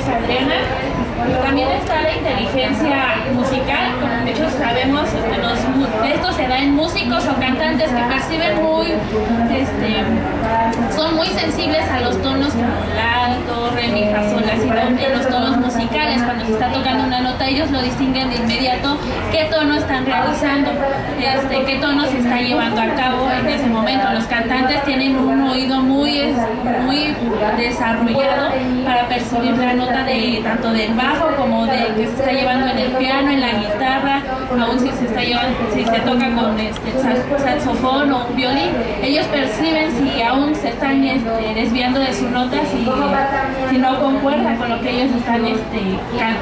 Adriana. También está la inteligencia musical, como muchos sabemos, esto se da en músicos o cantantes que perciben son muy sensibles a los tonos como la, do, re, mi, fa, sol, la, si, do, en los tonos musicales. Cuando se está tocando una nota, ellos lo distinguen de inmediato qué tono están realizando, qué tono se está llevando a cabo en ese momento. Los cantantes tienen un oído muy desarrollado para percibir la nota tanto del bajo como de que se está llevando en el piano, en la guitarra, aún si se toca con saxofón o un violín. Ellos perciben si aún se están desviando de su nota, si no concuerda con lo que ellos están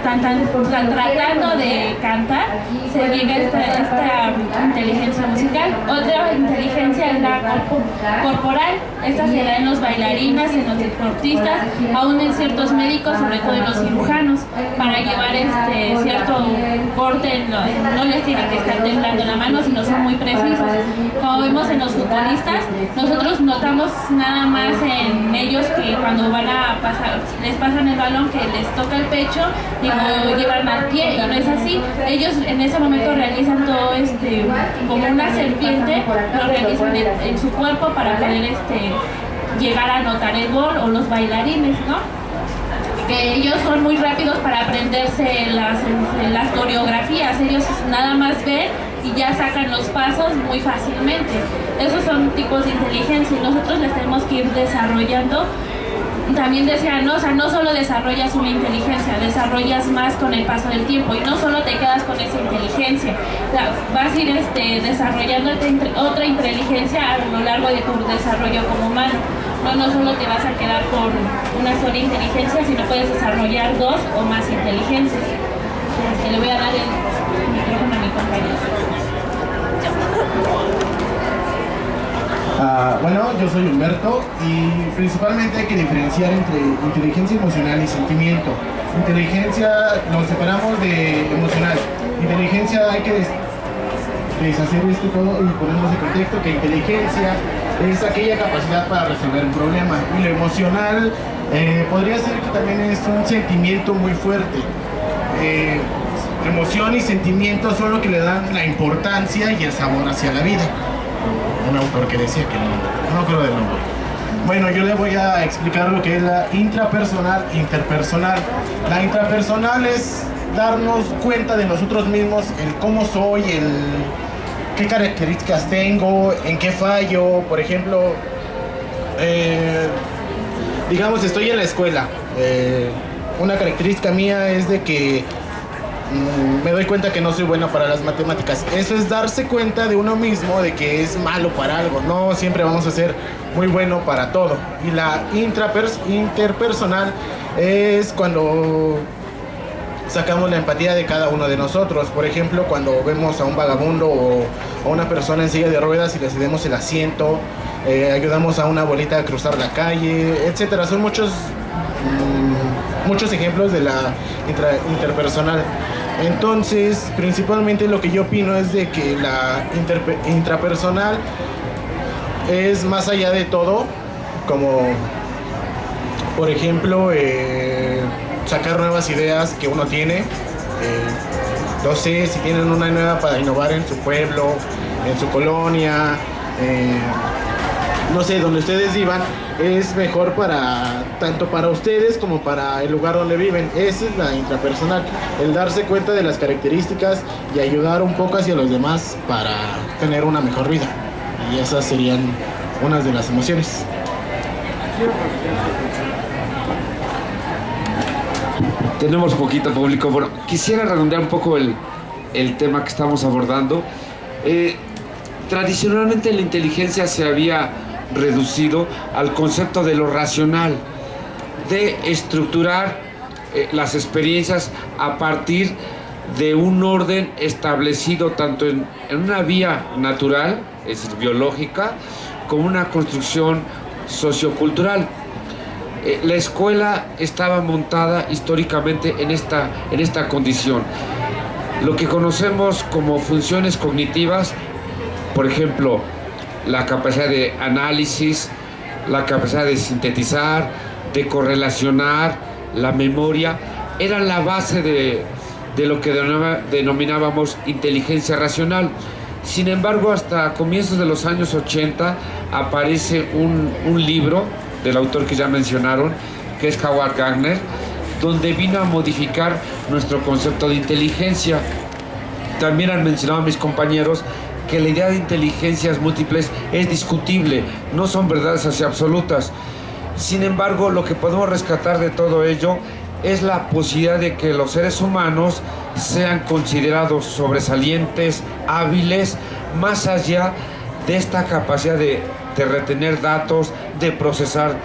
tratando de cantar. Se llega a esta inteligencia musical. Otra inteligencia es la corporal. Esta se da en los bailarines, en los deportistas, aún en ciertos médicos, sobre todo en los cirujanos, para llevar cierto corte. No les tiene que estar temblando la mano, sino son muy precisos. Como vemos en los futbolistas, nosotros notamos nada más en ellos que cuando van a pasar, les pasan el balón, que les toca el pecho y lo llevan al pie, y no es así. Ellos en ese momento realizan todo como una serpiente, lo realizan en su cuerpo para poder llegar a anotar el gol, o los bailarines, ¿no? Que ellos son muy rápidos para aprenderse las coreografías. Ellos nada más ven y ya sacan los pasos muy fácilmente. Esos son tipos de inteligencia y nosotros les tenemos que ir desarrollando. También decía, ¿no? O sea, no solo desarrollas una inteligencia, desarrollas más con el paso del tiempo, y no solo te quedas con esa inteligencia. O sea, vas a ir desarrollando otra inteligencia a lo largo de tu desarrollo como humano. No solo te vas a quedar con una sola inteligencia, sino puedes desarrollar dos o más inteligencias. Le voy a dar el micrófono a mi compañero. Bueno, yo soy Humberto, y principalmente hay que diferenciar entre inteligencia emocional y sentimiento. Inteligencia nos separamos de emocional. Inteligencia hay que deshacer esto todo y ponernos en contexto que inteligencia es aquella capacidad para resolver un problema, y lo emocional podría ser que también es un sentimiento muy fuerte. Emoción y sentimiento son lo que le dan la importancia y el sabor hacia la vida. Un autor que decía que no me acuerdo del nombre. Bueno, yo le voy a explicar lo que es la intrapersonal, interpersonal. La intrapersonal es darnos cuenta de nosotros mismos, el cómo soy, qué características tengo, en qué fallo. Por ejemplo, digamos, estoy en la escuela. Una característica mía es de que me doy cuenta que no soy bueno para las matemáticas. Eso es darse cuenta de uno mismo de que es malo para algo. No siempre vamos a ser muy bueno para todo. Y la interpersonal es cuando sacamos la empatía de cada uno de nosotros. Por ejemplo, cuando vemos a un vagabundo o a una persona en silla de ruedas y le cedemos el asiento, ayudamos a una abuelita a cruzar la calle, etcétera. Son muchos ejemplos de la interpersonal. Entonces, principalmente lo que yo opino es de que la intrapersonal es más allá de todo, como por ejemplo sacar nuevas ideas que uno tiene. No sé si tienen una nueva para innovar en su pueblo, en su colonia, no sé, donde ustedes vivan, es mejor tanto para ustedes como para el lugar donde viven. Esa es la intrapersonal, el darse cuenta de las características y ayudar un poco hacia los demás para tener una mejor vida. Y esas serían unas de las emociones. Tenemos poquito público. Bueno, quisiera redondear un poco el tema que estamos abordando. Tradicionalmente la inteligencia se había reducido al concepto de lo racional, de estructurar las experiencias a partir de un orden establecido tanto en una vía natural, es decir, biológica, como una construcción sociocultural. La escuela estaba montada históricamente en esta condición. Lo que conocemos como funciones cognitivas, por ejemplo, la capacidad de análisis, la capacidad de sintetizar, de correlacionar, la memoria, eran la base de lo que denominábamos inteligencia racional. Sin embargo, hasta comienzos de los años 80 aparece un libro del autor que ya mencionaron, que es Howard Gardner, donde vino a modificar nuestro concepto de inteligencia. También han mencionado mis compañeros que la idea de inteligencias múltiples es discutible, no son verdades así absolutas. Sin embargo, lo que podemos rescatar de todo ello es la posibilidad de que los seres humanos sean considerados sobresalientes, hábiles, más allá de esta capacidad de retener datos, de procesar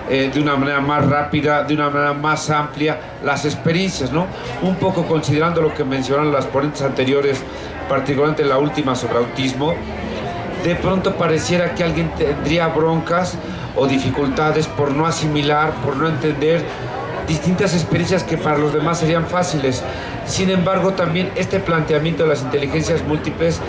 de una manera más rápida, de una manera más amplia las experiencias, ¿no? Un poco considerando lo que mencionaron las ponentes anteriores, particularmente la última sobre autismo, de pronto pareciera que alguien tendría broncas o dificultades por no asimilar, por no entender distintas experiencias que para los demás serían fáciles. Sin embargo, también este planteamiento de las inteligencias múltiples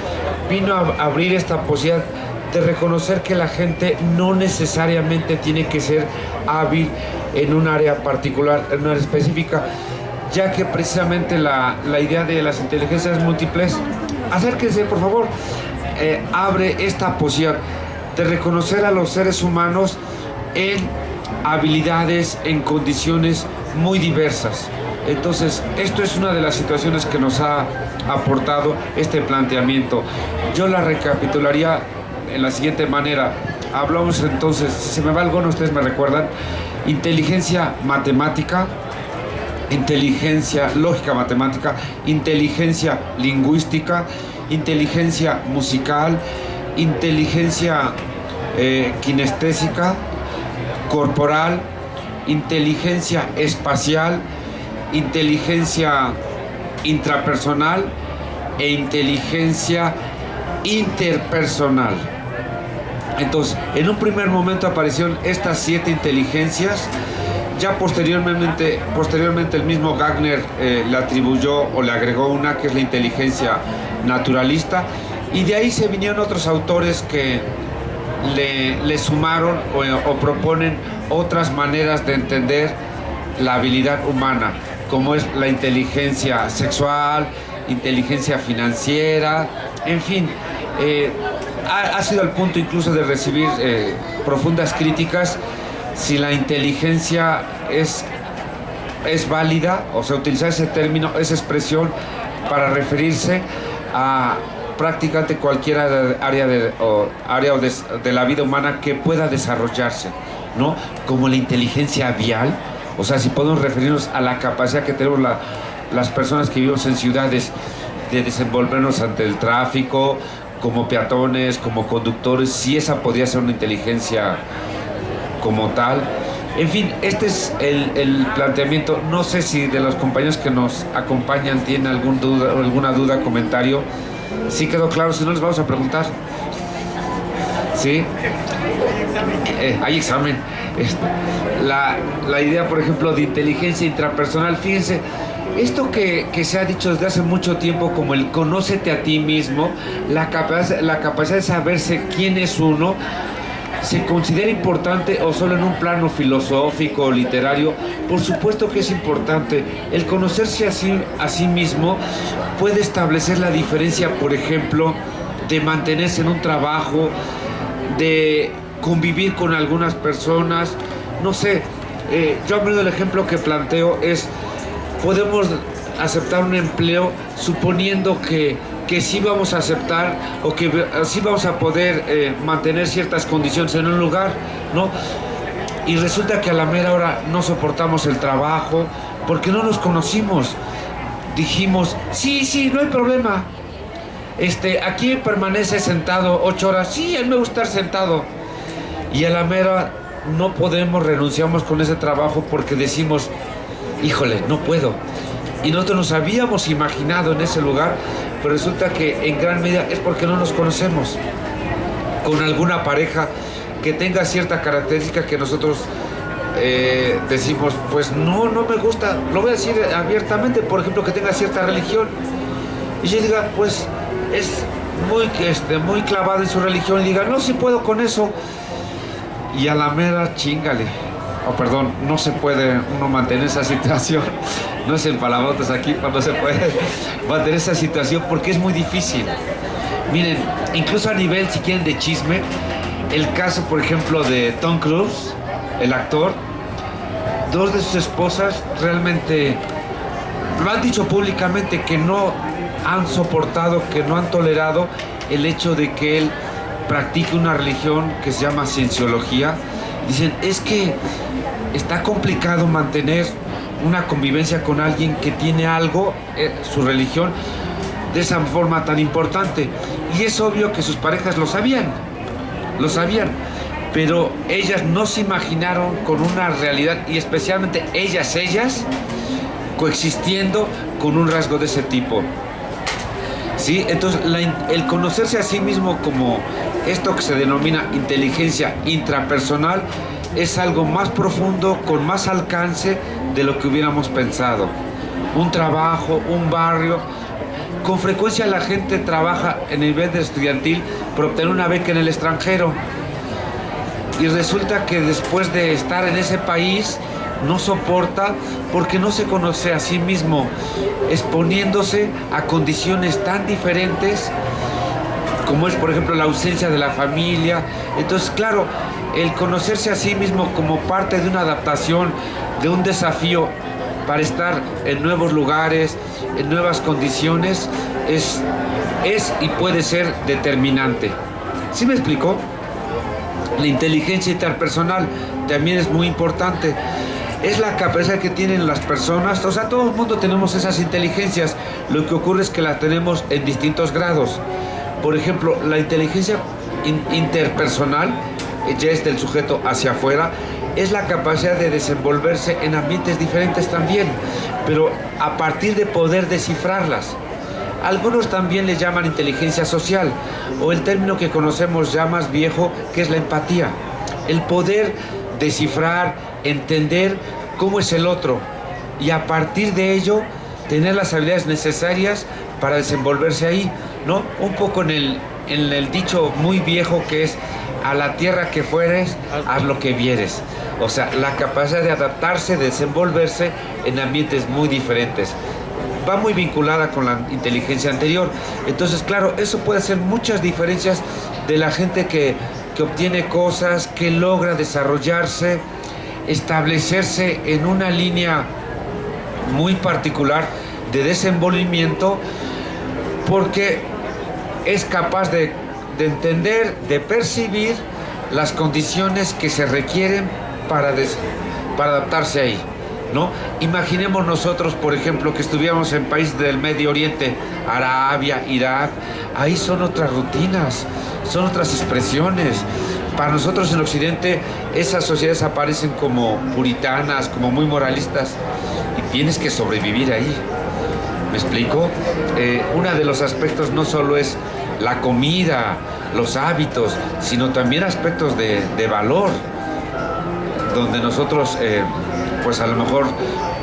vino a abrir esta posibilidad de reconocer que la gente no necesariamente tiene que ser hábil en un área particular, en una área específica, ya que precisamente la idea de las inteligencias múltiples, acérquense por favor, abre esta posibilidad de reconocer a los seres humanos en habilidades, en condiciones muy diversas. Entonces, esto es una de las situaciones que nos ha aportado este planteamiento. Yo la recapitularía en la siguiente manera. Hablamos entonces, si se me va alguno, ustedes me recuerdan: inteligencia matemática, inteligencia lógica matemática, inteligencia lingüística, inteligencia musical, inteligencia kinestésica, corporal, inteligencia espacial, inteligencia intrapersonal e inteligencia interpersonal. Entonces, en un primer momento aparecieron estas 7 inteligencias. Ya posteriormente el mismo Gardner le atribuyó o le agregó una, que es la inteligencia naturalista, y de ahí se vinieron otros autores que le sumaron o proponen otras maneras de entender la habilidad humana, como es la inteligencia sexual, inteligencia financiera, en fin. Ha sido al punto incluso de recibir profundas críticas si la inteligencia es válida, o sea, utilizar ese término, esa expresión para referirse a prácticamente cualquier área de la vida humana que pueda desarrollarse, ¿no? Como la inteligencia vial, o sea, si podemos referirnos a la capacidad que tenemos las personas que vivimos en ciudades de desenvolvernos ante el tráfico, como peatones, como conductores, si esa podría ser una inteligencia como tal. En fin, este es el planteamiento. No sé si de los compañeros que nos acompañan tienen alguna duda, comentario. ¿Sí quedó claro? Si no, les vamos a preguntar. ¿Sí? Hay examen. La idea, por ejemplo, de inteligencia intrapersonal, fíjense, esto que se ha dicho desde hace mucho tiempo como el conócete a ti mismo, la capacidad de saberse quién es uno, ¿se considera importante o solo en un plano filosófico o literario? Por supuesto que es importante. El conocerse a sí mismo puede establecer la diferencia, por ejemplo, de mantenerse en un trabajo, de convivir con algunas personas. No sé, yo a menudo el ejemplo que planteo es: podemos aceptar un empleo suponiendo que sí vamos a aceptar o que sí vamos a poder mantener ciertas condiciones en un lugar, ¿no? Y resulta que a la mera hora no soportamos el trabajo porque no nos conocimos. Dijimos, sí, no hay problema. Aquí permanece sentado 8 horas. Sí, a mí me gusta estar sentado. Y a la mera no podemos, renunciamos con ese trabajo porque decimos, híjole, no puedo. Y nosotros nos habíamos imaginado en ese lugar, pero resulta que en gran medida es porque no nos conocemos. Con alguna pareja que tenga cierta característica que nosotros decimos, pues no me gusta, lo voy a decir abiertamente, por ejemplo, que tenga cierta religión. Y yo diga, pues es muy clavado en su religión, y diga, no, sí puedo con eso. Y a la mera, chíngale, perdón, no se puede uno mantener esa situación, no es en palabrotas aquí, no se puede mantener esa situación porque es muy difícil. Miren, incluso a nivel, si quieren, de chisme, el caso, por ejemplo, de Tom Cruise, el actor, dos de sus esposas realmente lo han dicho públicamente que no han soportado, que no han tolerado el hecho de que él practique una religión que se llama cienciología. Dicen, es que está complicado mantener una convivencia con alguien que tiene algo, su religión, de esa forma tan importante. Y es obvio que sus parejas lo sabían, pero ellas no se imaginaron con una realidad, y especialmente ellas, coexistiendo con un rasgo de ese tipo. ¿Sí? Entonces, el conocerse a sí mismo como esto que se denomina inteligencia intrapersonal es algo más profundo, con más alcance de lo que hubiéramos pensado. Un trabajo, un barrio. Con frecuencia la gente trabaja en el nivel de estudiantil por obtener una beca en el extranjero. Y resulta que después de estar en ese país no soporta porque no se conoce a sí mismo, exponiéndose a condiciones tan diferentes como es, por ejemplo, la ausencia de la familia. Entonces, claro, el conocerse a sí mismo como parte de una adaptación, de un desafío para estar en nuevos lugares, en nuevas condiciones, es y puede ser determinante. ¿Sí me explico? La inteligencia interpersonal también es muy importante. Es la capacidad que tienen las personas, o sea, todo el mundo tenemos esas inteligencias. Lo que ocurre es que las tenemos en distintos grados. Por ejemplo, la inteligencia interpersonal, ya es del sujeto hacia afuera, es la capacidad de desenvolverse en ambientes diferentes también, pero a partir de poder descifrarlas. Algunos también le llaman inteligencia social, o el término que conocemos ya más viejo, que es la empatía. El poder descifrar, entender cómo es el otro, y a partir de ello tener las habilidades necesarias para desenvolverse ahí, ¿no? Un poco en el dicho muy viejo que es: a la tierra que fueres, haz lo que vieres. O sea, la capacidad de adaptarse, de desenvolverse en ambientes muy diferentes. Va muy vinculada con la inteligencia anterior. Entonces, claro, eso puede hacer muchas diferencias de la gente que obtiene cosas, que logra desarrollarse, establecerse en una línea muy particular de desenvolvimiento, porque es capaz de entender, de percibir las condiciones que se requieren para adaptarse ahí, ¿no? Imaginemos nosotros, por ejemplo, que estuviéramos en países del Medio Oriente, Arabia, Irak. Ahí son otras rutinas, son otras expresiones. Para nosotros en Occidente esas sociedades aparecen como puritanas, como muy moralistas, y tienes que sobrevivir ahí. ¿Me explico? Uno de los aspectos no solo es la comida, los hábitos, sino también aspectos de valor, donde nosotros, pues a lo mejor,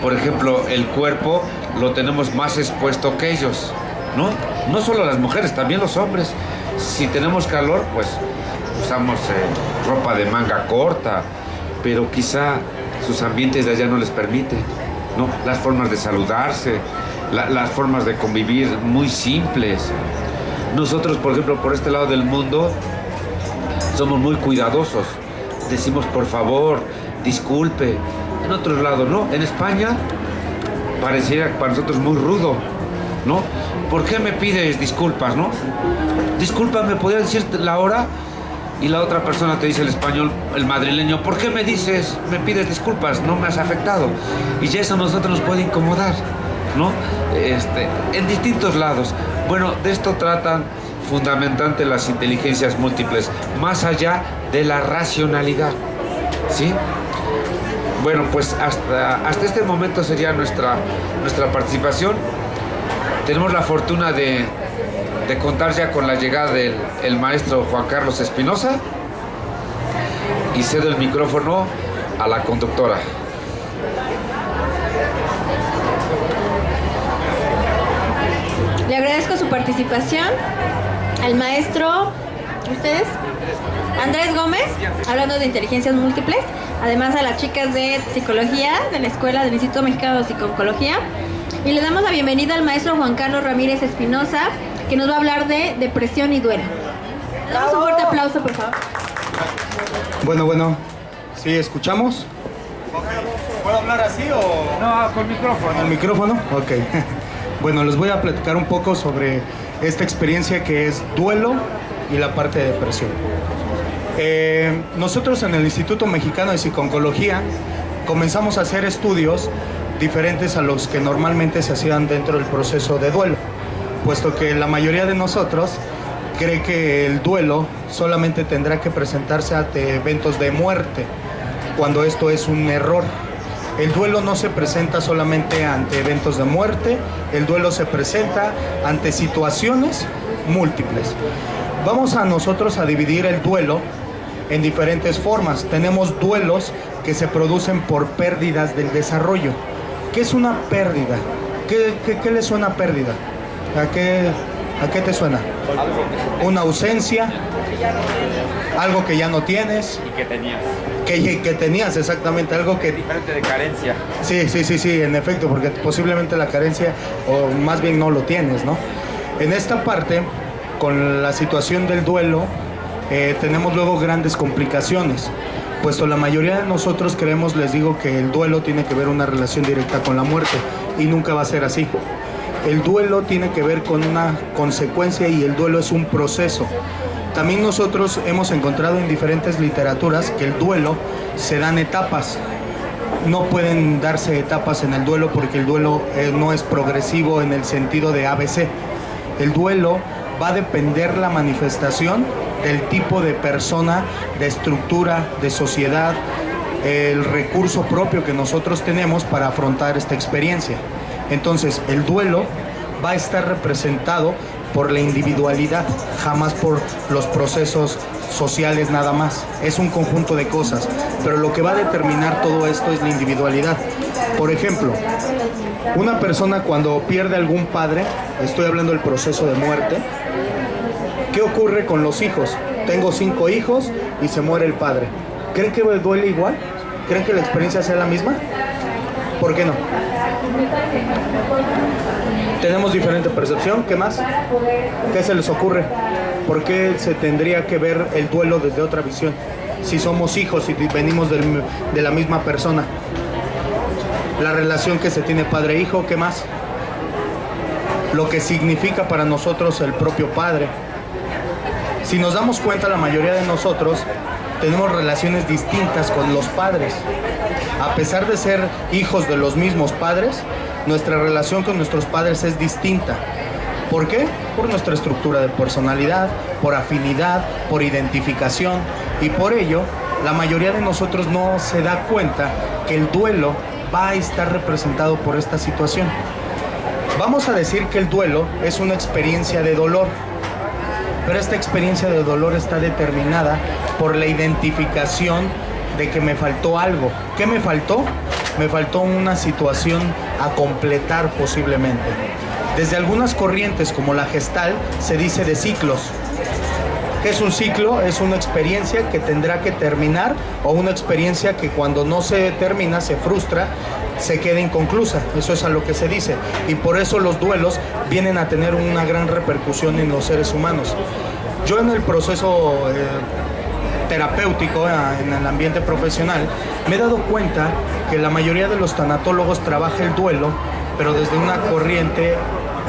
por ejemplo, el cuerpo lo tenemos más expuesto que ellos, ¿no? No solo las mujeres, también los hombres. Si tenemos calor, pues usamos ropa de manga corta, pero quizá sus ambientes de allá no les permite, ¿no? Las formas de saludarse, las formas de convivir muy simples. Nosotros, por ejemplo, por este lado del mundo, somos muy cuidadosos. Decimos por favor, disculpe. En otros lados, ¿no? En España pareciera para nosotros muy rudo, ¿no? ¿Por qué me pides disculpas, no? Disculpa, ¿me podrías decir la hora? Y la otra persona te dice, el español, el madrileño, ¿por qué me pides disculpas? No me has afectado. Y ya eso a nosotros nos puede incomodar, ¿no? En distintos lados. Bueno, de esto tratan fundamentalmente las inteligencias múltiples, más allá de la racionalidad, ¿sí? Bueno, pues hasta este momento sería nuestra participación. Tenemos la fortuna de contar ya con la llegada del maestro Juan Carlos Espinosa, y cedo el micrófono a la conductora. Le agradezco su participación al maestro. ¿Ustedes? Andrés Gómez, hablando de inteligencias múltiples, además a las chicas de psicología de la escuela del Instituto Mexicano de Psicología. Y le damos la bienvenida al maestro Juan Carlos Ramírez Espinosa, que nos va a hablar de depresión y duelo. Damos un fuerte aplauso, por favor. Bueno, ¿sí escuchamos? ¿Puedo hablar así o...? No, con micrófono. ¿El micrófono? Ok. Bueno, les voy a platicar un poco sobre esta experiencia que es duelo y la parte de depresión. Nosotros en el Instituto Mexicano de Psicología comenzamos a hacer estudios diferentes a los que normalmente se hacían dentro del proceso de duelo, puesto que la mayoría de nosotros cree que el duelo solamente tendrá que presentarse ante eventos de muerte, cuando esto es un error. El duelo no se presenta solamente ante eventos de muerte, el duelo se presenta ante situaciones múltiples. Vamos a nosotros a dividir el duelo en diferentes formas. Tenemos duelos que se producen por pérdidas del desarrollo. ¿Qué es una pérdida? ¿Qué le suena pérdida? ¿A qué te suena? Una ausencia, algo que ya no tienes. Y que tenías. Que tenías, exactamente, algo que... Diferente de carencia. Sí, en efecto, porque posiblemente la carencia, o más bien no lo tienes, ¿no? En esta parte, con la situación del duelo, tenemos luego grandes complicaciones, puesto la mayoría de nosotros creemos, les digo, que el duelo tiene que ver una relación directa con la muerte, y nunca va a ser así. El duelo tiene que ver con una consecuencia y el duelo es un proceso. También nosotros hemos encontrado en diferentes literaturas que el duelo se dan etapas. No pueden darse etapas en el duelo porque el duelo no es progresivo en el sentido de ABC. El duelo va a depender la manifestación del tipo de persona, de estructura, de sociedad, el recurso propio que nosotros tenemos para afrontar esta experiencia. Entonces, el duelo va a estar representado por la individualidad, jamás por los procesos sociales nada más. Es un conjunto de cosas, pero lo que va a determinar todo esto es la individualidad. Por ejemplo, una persona cuando pierde algún padre, estoy hablando del proceso de muerte, ¿qué ocurre con los hijos? Tengo 5 hijos y se muere el padre. ¿Creen que duele igual? ¿Creen que la experiencia sea la misma? ¿Por qué no? Tenemos diferente percepción. ¿Qué más? ¿Qué se les ocurre? ¿Por qué se tendría que ver el duelo desde otra visión? Si somos hijos y venimos de la misma persona. La relación que se tiene padre-hijo, ¿qué más? Lo que significa para nosotros el propio padre. Si nos damos cuenta, la mayoría de nosotros tenemos relaciones distintas con los padres. A pesar de ser hijos de los mismos padres, nuestra relación con nuestros padres es distinta. ¿Por qué? Por nuestra estructura de personalidad, por afinidad, por identificación. Y por ello, la mayoría de nosotros no se da cuenta que el duelo va a estar representado por esta situación. Vamos a decir que el duelo es una experiencia de dolor, pero esta experiencia de dolor está determinada por la identificación de que me faltó algo. ¿Qué me faltó? Me faltó una situación a completar posiblemente. Desde algunas corrientes como la Gestalt se dice de ciclos. ¿Qué es un ciclo? Es una experiencia que tendrá que terminar o una experiencia que cuando no se termina, se frustra, se queda inconclusa. Eso es a lo que se dice. Y por eso los duelos vienen a tener una gran repercusión en los seres humanos. Yo en el proceso terapéutico, en el ambiente profesional, me he dado cuenta que la mayoría de los tanatólogos trabaja el duelo, pero desde una corriente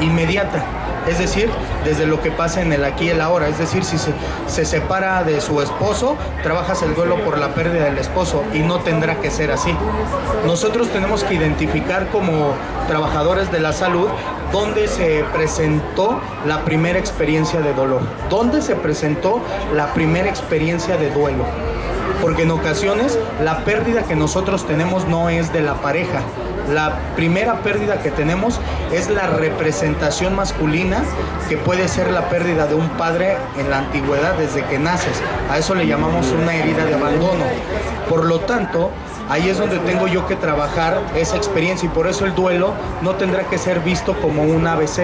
inmediata. Es decir, desde lo que pasa en el aquí y el ahora. Es decir, si se separa de su esposo, trabajas el duelo por la pérdida del esposo y no tendrá que ser así. Nosotros tenemos que identificar como trabajadores de la salud dónde se presentó la primera experiencia de dolor, dónde se presentó la primera experiencia de duelo. Porque en ocasiones la pérdida que nosotros tenemos no es de la pareja. La primera pérdida que tenemos es la representación masculina, que puede ser la pérdida de un padre en la antigüedad desde que naces. A eso le llamamos una herida de abandono. Por lo tanto, ahí es donde tengo yo que trabajar esa experiencia y por eso el duelo no tendrá que ser visto como un ABC.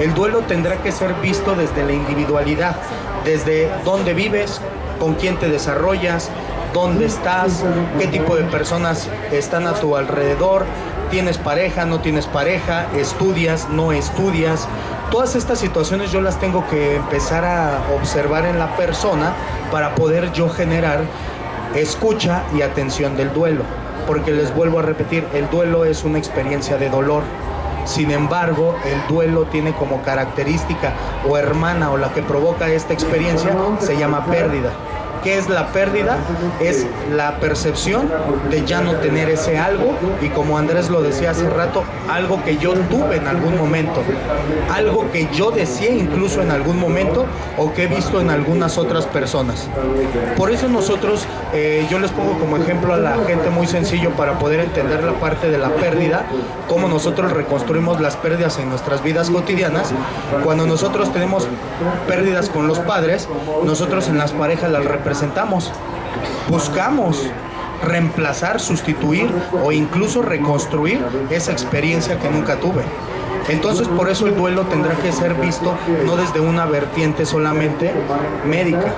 El duelo tendrá que ser visto desde la individualidad, desde dónde vives, con quién te desarrollas, dónde estás, qué tipo de personas están a tu alrededor, tienes pareja, no tienes pareja, estudias, no estudias. Todas estas situaciones yo las tengo que empezar a observar en la persona para poder yo generar escucha y atención del duelo. Porque les vuelvo a repetir, el duelo es una experiencia de dolor. Sin embargo, el duelo tiene como característica o hermana o la que provoca esta experiencia se llama pérdida. ¿Qué es la pérdida? Es la percepción de ya no tener ese algo, y como Andrés lo decía hace rato, algo que yo tuve en algún momento, algo que yo deseé incluso en algún momento o que he visto en algunas otras personas. Por eso nosotros, yo les pongo como ejemplo a la gente muy sencillo para poder entender la parte de la pérdida, cómo nosotros reconstruimos las pérdidas en nuestras vidas cotidianas. Cuando nosotros tenemos pérdidas con los padres, nosotros en las parejas las representamos, buscamos reemplazar, sustituir o incluso reconstruir esa experiencia que nunca tuve. Entonces, por eso el duelo tendrá que ser visto no desde una vertiente solamente médica.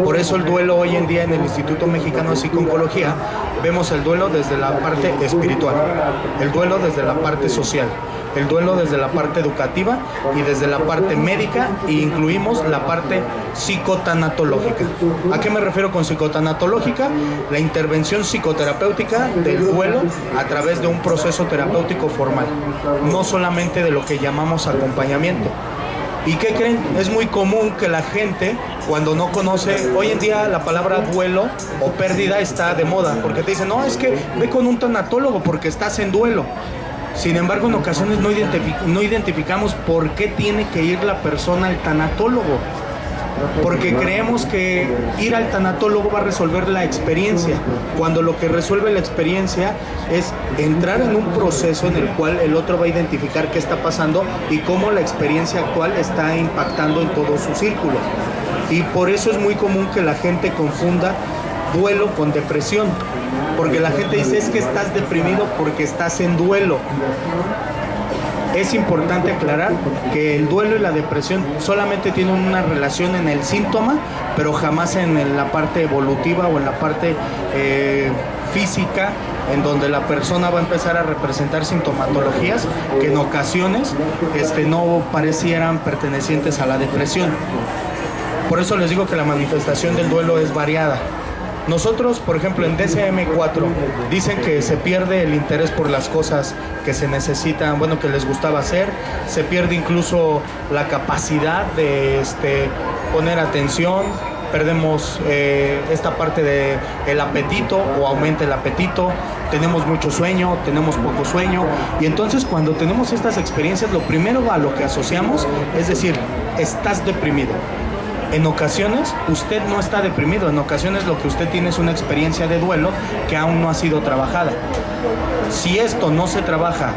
Por eso el duelo hoy en día en el Instituto Mexicano de Psico-Oncología vemos el duelo desde la parte espiritual, el duelo desde la parte social, el duelo desde la parte educativa y desde la parte médica, e incluimos la parte psicotanatológica. ¿A qué me refiero con psicotanatológica? La intervención psicoterapéutica del duelo a través de un proceso terapéutico formal, no solamente de lo que llamamos acompañamiento. ¿Y qué creen? Es muy común que la gente, cuando no conoce, hoy en día la palabra duelo o pérdida está de moda, porque te dicen, no, es que ve con un tanatólogo porque estás en duelo. Sin embargo, en ocasiones no identificamos por qué tiene que ir la persona al tanatólogo. Porque creemos que ir al tanatólogo va a resolver la experiencia, cuando lo que resuelve la experiencia es entrar en un proceso en el cual el otro va a identificar qué está pasando y cómo la experiencia actual está impactando en todo su círculo. Y por eso es muy común que la gente confunda duelo con depresión, porque la gente dice, es que estás deprimido porque estás en duelo. Es importante aclarar que el duelo y la depresión solamente tienen una relación en el síntoma, pero jamás en la parte evolutiva o en la parte física, en donde la persona va a empezar a representar sintomatologías que en ocasiones no parecieran pertenecientes a la depresión. Por eso les digo que la manifestación del duelo es variada. Nosotros, por ejemplo, en DSM-4 dicen que se pierde el interés por las cosas que se necesitan, bueno, que les gustaba hacer, se pierde incluso la capacidad de poner atención, perdemos esta parte del apetito o aumenta el apetito, tenemos mucho sueño, tenemos poco sueño, y entonces cuando tenemos estas experiencias, lo primero a lo que asociamos es decir, estás deprimido. En ocasiones usted no está deprimido, en ocasiones lo que usted tiene es una experiencia de duelo que aún no ha sido trabajada. Si esto no se trabaja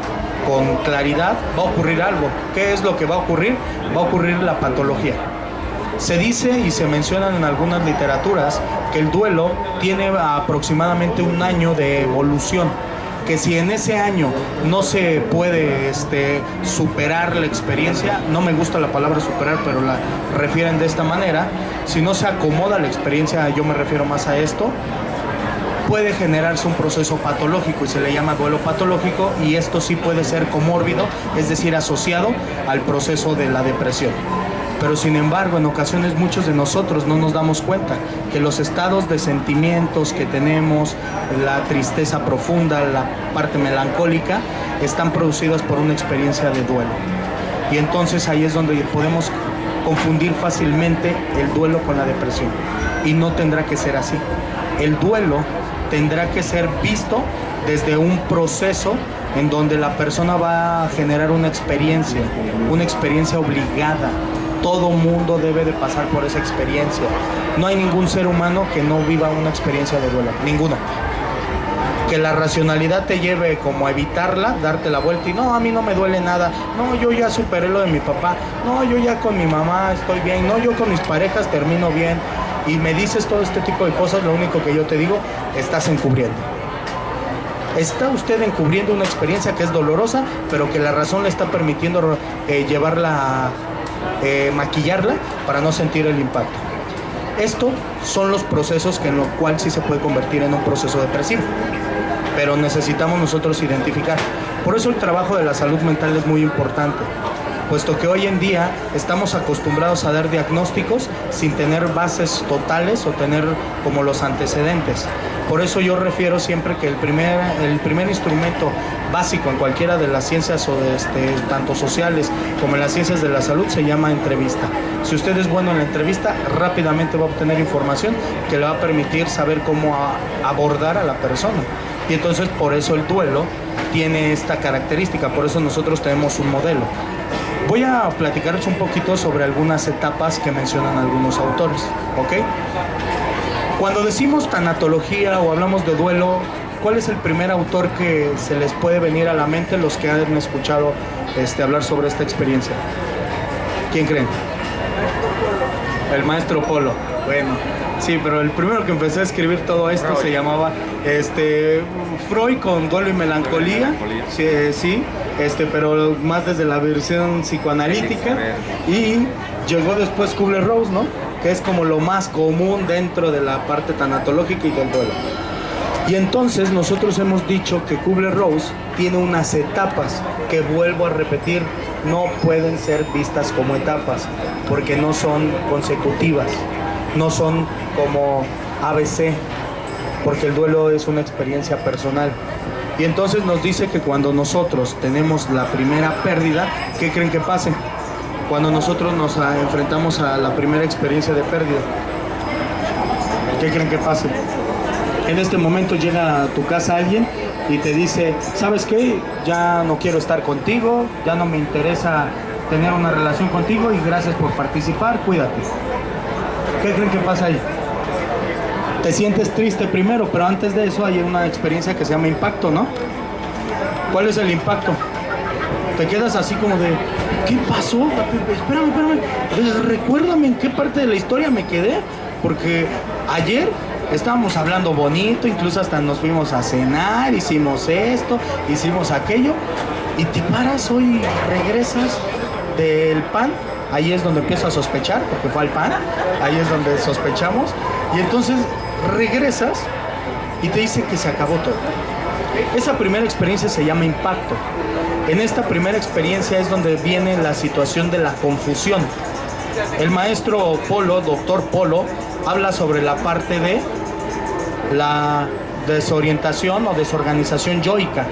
con claridad, va a ocurrir algo. ¿Qué es lo que va a ocurrir? Va a ocurrir la patología. Se dice y se menciona en algunas literaturas que el duelo tiene aproximadamente 1 año de evolución, que si en ese año no se puede superar la experiencia, no me gusta la palabra superar, pero la refieren de esta manera, si no se acomoda la experiencia, yo me refiero más a esto, puede generarse un proceso patológico y se le llama duelo patológico, y esto sí puede ser comórbido, es decir, asociado al proceso de la depresión. Pero sin embargo, en ocasiones muchos de nosotros no nos damos cuenta que los estados de sentimientos que tenemos, la tristeza profunda, la parte melancólica, están producidos por una experiencia de duelo. Y entonces ahí es donde podemos confundir fácilmente el duelo con la depresión. Y no tendrá que ser así. El duelo tendrá que ser visto desde un proceso en donde la persona va a generar una experiencia obligada. Todo mundo debe de pasar por esa experiencia. No hay ningún ser humano que no viva una experiencia de duelo, ninguno. Que la racionalidad te lleve como a evitarla, darte la vuelta y no, a mí no me duele nada, no, yo ya superé lo de mi papá, no, yo ya con mi mamá estoy bien, no, yo con mis parejas termino bien, y me dices todo este tipo de cosas, lo único que yo te digo, estás encubriendo. Está usted encubriendo una experiencia que es dolorosa, pero que la razón le está permitiendo maquillarla para no sentir el impacto. Estos son los procesos que en lo cual sí se puede convertir en un proceso depresivo, pero necesitamos nosotros identificar. Por eso el trabajo de la salud mental es muy importante, puesto que hoy en día estamos acostumbrados a dar diagnósticos sin tener bases totales o tener como los antecedentes. Por eso yo refiero siempre que el primer instrumento básico en cualquiera de las ciencias, tanto sociales como en las ciencias de la salud, se llama entrevista. Si usted es bueno en la entrevista, rápidamente va a obtener información que le va a permitir saber cómo abordar a la persona. Y entonces por eso el duelo tiene esta característica, por eso nosotros tenemos un modelo. Voy a platicaros un poquito sobre algunas etapas que mencionan algunos autores, ¿ok? Cuando decimos tanatología o hablamos de duelo, ¿cuál es el primer autor que se les puede venir a la mente los que han escuchado hablar sobre esta experiencia? ¿Quién creen? El maestro Polo. Bueno, sí, pero el primero que empecé a escribir todo esto Freud. Se llamaba Freud con duelo y melancolía. Sí, pero más desde la versión psicoanalítica. Y llegó después Kübler-Ross, ¿no? Que es como lo más común dentro de la parte tanatológica y del duelo. Y entonces nosotros hemos dicho que Kübler-Ross tiene unas etapas que, vuelvo a repetir, no pueden ser vistas como etapas porque no son consecutivas, no son como ABC, porque el duelo es una experiencia personal. Y entonces nos dice que cuando nosotros tenemos la primera pérdida, ¿qué creen que pase? Cuando nosotros nos enfrentamos a la primera experiencia de pérdida, ¿qué creen que pase? En este momento llega a tu casa alguien y te dice, ¿sabes qué? Ya no quiero estar contigo, ya no me interesa tener una relación contigo y gracias por participar, cuídate. ¿Qué creen que pasa ahí? Te sientes triste primero, pero antes de eso hay una experiencia que se llama impacto, ¿no? ¿Cuál es el impacto? Te quedas así como de, ¿qué pasó? Espérame. Recuérdame en qué parte de la historia me quedé, porque ayer estábamos hablando bonito, incluso hasta nos fuimos a cenar, hicimos esto, hicimos aquello, y te paras hoy, regresas del pan, ahí es donde empiezo a sospechar, porque fue al pan, ahí es donde sospechamos, y entonces regresas y te dice que se acabó todo. Esa primera experiencia se llama impacto. En esta primera experiencia es donde viene la situación de la confusión. El maestro Polo, doctor Polo, habla sobre la parte de la desorientación o desorganización yoica,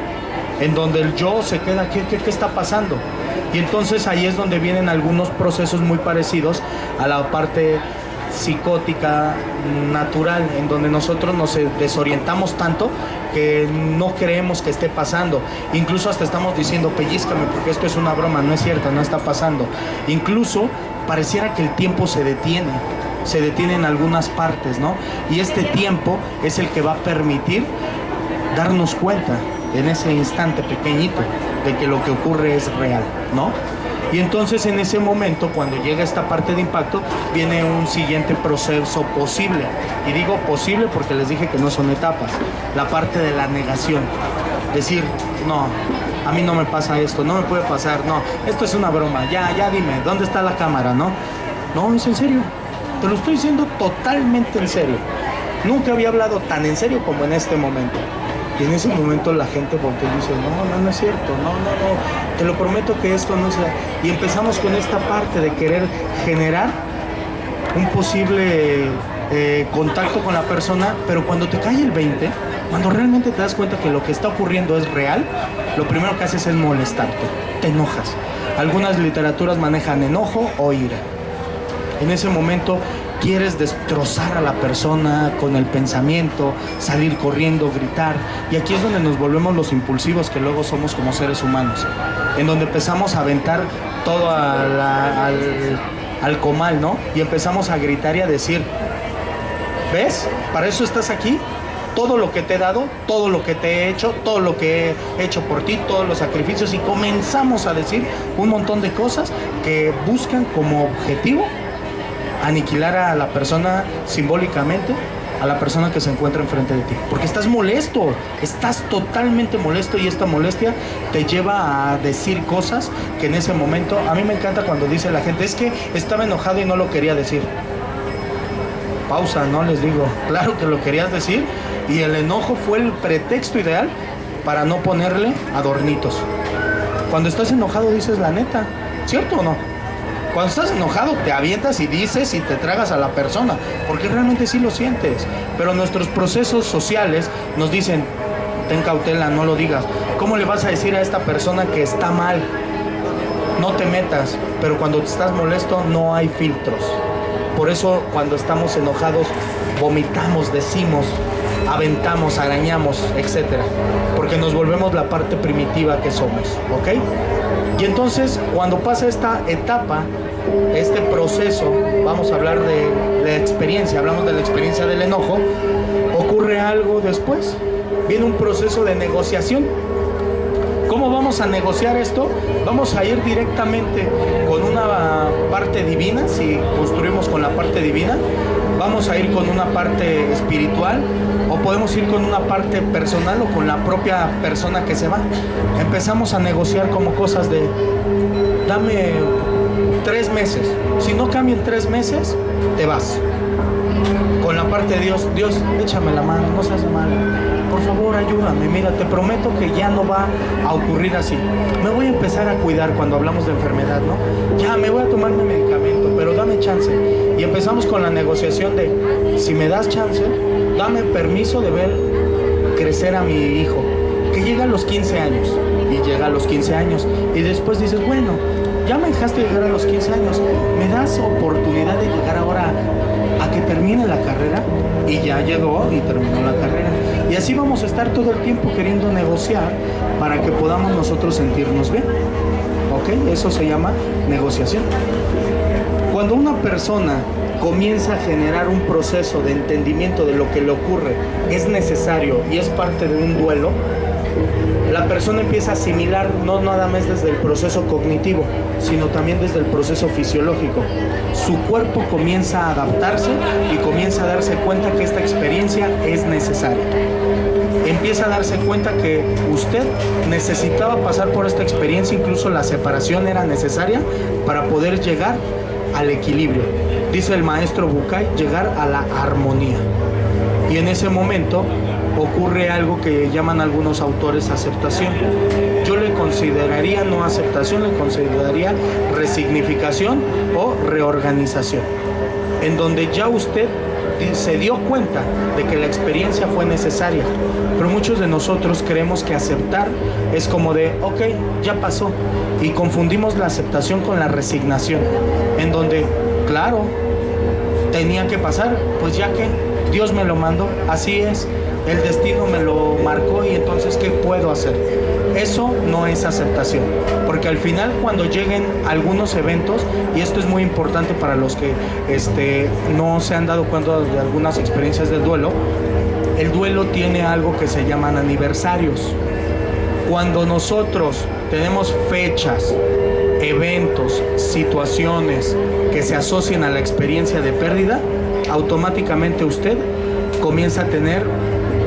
en donde el yo se queda, ¿qué está pasando? Y entonces ahí es donde vienen algunos procesos muy parecidos a la parte psicótica natural, en donde nosotros nos desorientamos tanto que no creemos que esté pasando, incluso hasta estamos diciendo pellízcame porque esto es una broma, no es cierto, no está pasando, incluso pareciera que el tiempo se detiene en algunas partes, ¿no? Y este tiempo es el que va a permitir darnos cuenta en ese instante pequeñito de que lo que ocurre es real, ¿no? Y entonces en ese momento, cuando llega esta parte de impacto, viene un siguiente proceso posible. Y digo posible porque les dije que no son etapas. La parte de la negación. Decir, no, a mí no me pasa esto, no me puede pasar, no, esto es una broma, ya dime, ¿dónde está la cámara, no? No, es en serio. Te lo estoy diciendo totalmente en serio. Nunca había hablado tan en serio como en este momento. Y en ese momento la gente voltea y dice, no es cierto, no, te lo prometo que esto no es... Y empezamos con esta parte de querer generar un posible contacto con la persona, pero cuando te cae el 20, cuando realmente te das cuenta que lo que está ocurriendo es real, lo primero que haces es molestarte, te enojas. Algunas literaturas manejan enojo o ira. En ese momento quieres destrozar a la persona con el pensamiento, salir corriendo, gritar. Y aquí es donde nos volvemos los impulsivos que luego somos como seres humanos. En donde empezamos a aventar todo al comal, ¿no? Y empezamos a gritar y a decir, ¿ves? ¿Para eso estás aquí? Todo lo que te he dado, todo lo que te he hecho, todo lo que he hecho por ti, todos los sacrificios. Y comenzamos a decir un montón de cosas que buscan como objetivo aniquilar a la persona simbólicamente, a la persona que se encuentra enfrente de ti. Porque estás molesto, estás totalmente molesto y esta molestia te lleva a decir cosas que en ese momento, a mí me encanta cuando dice la gente, es que estaba enojado y no lo quería decir. pausa, no les digo, claro que lo querías decir, y el enojo fue el pretexto ideal para no ponerle adornitos. Cuando estás enojado dices la neta, ¿cierto o no? Cuando estás enojado te avientas y dices y te tragas a la persona, porque realmente sí lo sientes. Pero nuestros procesos sociales nos dicen, ten cautela, no lo digas. ¿Cómo le vas a decir a esta persona que está mal? No te metas. Pero cuando estás molesto no hay filtros. Por eso cuando estamos enojados vomitamos, decimos, aventamos, arañamos, etc. Porque nos volvemos la parte primitiva que somos, ¿ok? Y entonces cuando pasa esta etapa, este proceso, vamos a hablar de la experiencia, hablamos de la experiencia del enojo, ocurre algo después, viene un proceso de negociación. ¿Cómo vamos a negociar esto? Vamos a ir directamente con una parte divina, si construimos con la parte divina, vamos a ir con una parte espiritual, o podemos ir con una parte personal o con la propia persona que se va. Empezamos a negociar como cosas de, dame 3 meses, si no cambian 3 meses, te vas. Con la parte de Dios, Dios, échame la mano, no seas malo, por favor ayúdame, mira, te prometo que ya no va a ocurrir así. Me voy a empezar a cuidar cuando hablamos de enfermedad, ¿no? Ya me voy a tomar mi medicamento, pero dame chance. Y empezamos con la negociación de, si me das chance, dame permiso de ver crecer a mi hijo, que llega a los 15 años, y llega a los 15 años, y después dices, bueno, ya me dejaste llegar a los 15 años, me das oportunidad de llegar ahora a que termine la carrera, y ya llegó y terminó la carrera. Y así vamos a estar todo el tiempo queriendo negociar para que podamos nosotros sentirnos bien. ¿Ok? Eso se llama negociación. Cuando una persona comienza a generar un proceso de entendimiento de lo que le ocurre, es necesario y es parte de un duelo, la persona empieza a asimilar no nada más desde el proceso cognitivo, sino también desde el proceso fisiológico. Su cuerpo comienza a adaptarse y comienza a darse cuenta que esta experiencia es necesaria. Empieza a darse cuenta que usted necesitaba pasar por esta experiencia, incluso la separación era necesaria para poder llegar al equilibrio. Dice el maestro Bucay, llegar a la armonía. Y en ese momento ocurre algo que llaman algunos autores aceptación. Yo le consideraría no aceptación, le consideraría resignificación o reorganización, en donde ya usted se dio cuenta de que la experiencia fue necesaria. Pero muchos de nosotros creemos que aceptar es como de, ok, ya pasó, y confundimos la aceptación con la resignación, en donde, claro, tenía que pasar, pues ya que Dios me lo mandó, así es, el destino me lo marcó, y entonces ¿qué puedo hacer? Eso no es aceptación, porque al final cuando lleguen algunos eventos, y esto es muy importante para los que no se han dado cuenta de algunas experiencias del duelo, el duelo tiene algo que se llaman aniversarios. Cuando nosotros tenemos fechas, eventos, situaciones que se asocien a la experiencia de pérdida, automáticamente usted comienza a tener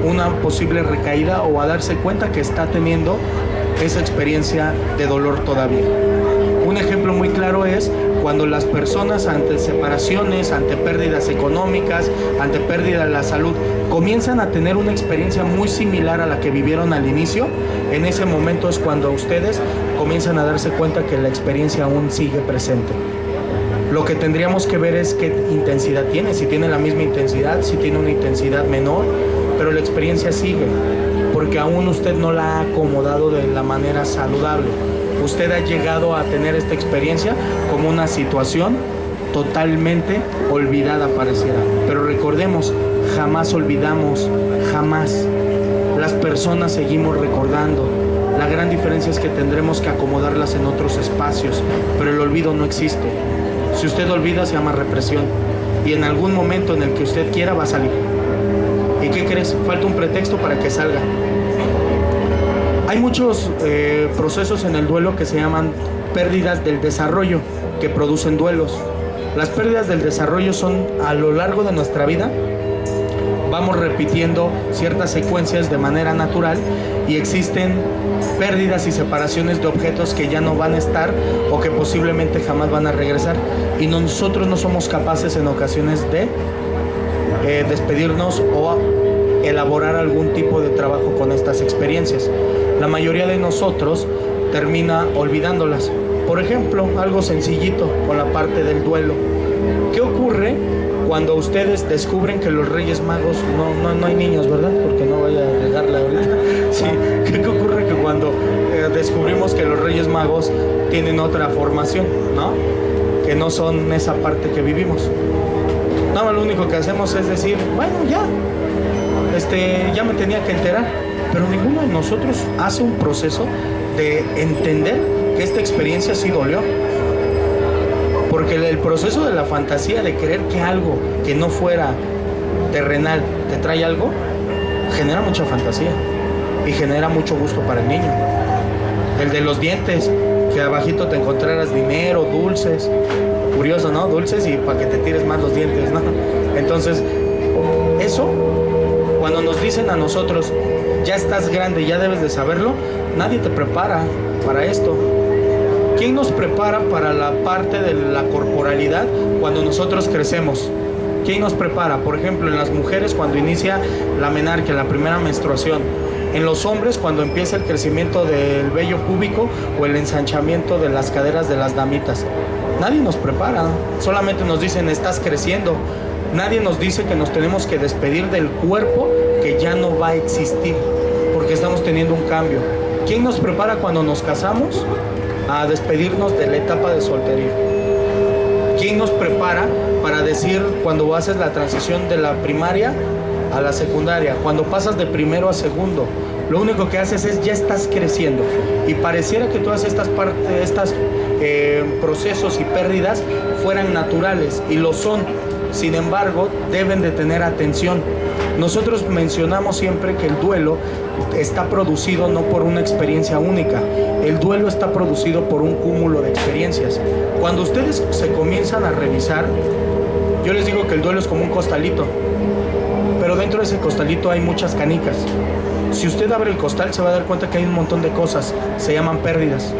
una posible recaída o a darse cuenta que está teniendo esa experiencia de dolor todavía. Un ejemplo muy claro es cuando las personas ante separaciones, ante pérdidas económicas, ante pérdida de la salud, comienzan a tener una experiencia muy similar a la que vivieron al inicio. En ese momento es cuando ustedes comienzan a darse cuenta que la experiencia aún sigue presente. Lo que tendríamos que ver es qué intensidad tiene, si tiene la misma intensidad, si tiene una intensidad menor, pero la experiencia sigue, porque aún usted no la ha acomodado de la manera saludable. Usted ha llegado a tener esta experiencia como una situación totalmente olvidada pareciera. Pero recordemos, jamás olvidamos, jamás. Las personas seguimos recordando. La gran diferencia es que tendremos que acomodarlas en otros espacios, pero el olvido no existe. Si usted olvida, se llama represión, y en algún momento en el que usted quiera va a salir. ¿Y qué crees? Falta un pretexto para que salga. Hay muchos procesos en el duelo que se llaman pérdidas del desarrollo, que producen duelos. Las pérdidas del desarrollo son a lo largo de nuestra vida. Vamos repitiendo ciertas secuencias de manera natural, y existen pérdidas y separaciones de objetos que ya no van a estar o que posiblemente jamás van a regresar, y nosotros no somos capaces en ocasiones de despedirnos o elaborar algún tipo de trabajo con estas experiencias. La mayoría de nosotros termina olvidándolas. Por ejemplo, algo sencillito con la parte del duelo. ¿Qué ocurre cuando ustedes descubren que los Reyes Magos, no hay niños, ¿verdad? Porque no vaya a regarla ahorita. Sí, ¿qué ocurre que cuando descubrimos que los Reyes Magos tienen otra formación, ¿no? Que no son esa parte que vivimos. No, lo único que hacemos es decir, bueno, ya me tenía que enterar, pero ninguno de nosotros hace un proceso de entender que esta experiencia sí dolió. Porque el proceso de la fantasía, de creer que algo que no fuera terrenal te trae algo, genera mucha fantasía y genera mucho gusto para el niño. El de los dientes, que abajito te encontraras dinero, dulces, curioso, ¿no? Dulces y para que te tires más los dientes, ¿no? Entonces, eso, cuando nos dicen a nosotros, ya estás grande, ya debes de saberlo, nadie te prepara para esto. ¿Quién nos prepara para la parte de la corporalidad cuando nosotros crecemos? ¿Quién nos prepara? Por ejemplo, en las mujeres cuando inicia la menarquia, la primera menstruación. En los hombres cuando empieza el crecimiento del vello púbico o el ensanchamiento de las caderas de las damitas. Nadie nos prepara, solamente nos dicen estás creciendo. Nadie nos dice que nos tenemos que despedir del cuerpo que ya no va a existir, porque estamos teniendo un cambio. ¿Quién nos prepara cuando nos casamos? A despedirnos de la etapa de soltería. ¿Quién nos prepara para decir cuando haces la transición de la primaria a la secundaria, cuando pasas de primero a segundo? Lo único que haces es ya estás creciendo y pareciera que todas estas procesos y pérdidas fueran naturales y lo son. Sin embargo, deben de tener atención. Nosotros mencionamos siempre que el duelo está producido no por una experiencia única. El duelo está producido por un cúmulo de experiencias. Cuando ustedes se comienzan a revisar, yo les digo que el duelo es como un costalito, pero dentro de ese costalito hay muchas canicas. Si usted abre el costal se va a dar cuenta que hay un montón de cosas, se llaman pérdidas.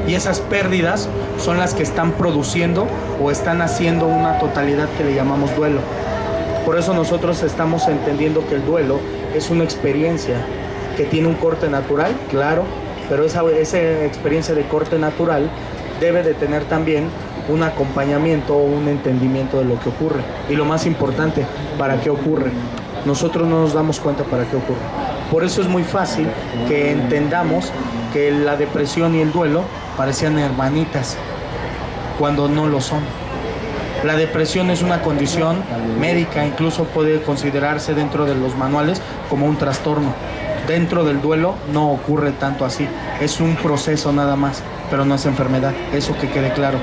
Y esas pérdidas son las que están produciendo o están haciendo una totalidad que le llamamos duelo. Por eso nosotros estamos entendiendo que el duelo es una experiencia que tiene un corte natural, claro, pero esa experiencia de corte natural debe de tener también un acompañamiento o un entendimiento de lo que ocurre. Y lo más importante, ¿para qué ocurre? Nosotros no nos damos cuenta para qué ocurre. Por eso es muy fácil que entendamos que la depresión y el duelo parecían hermanitas, cuando no lo son. La depresión es una condición médica, incluso puede considerarse dentro de los manuales como un trastorno. Dentro del duelo no ocurre tanto así, es un proceso nada más, pero no es enfermedad, eso que quede claro.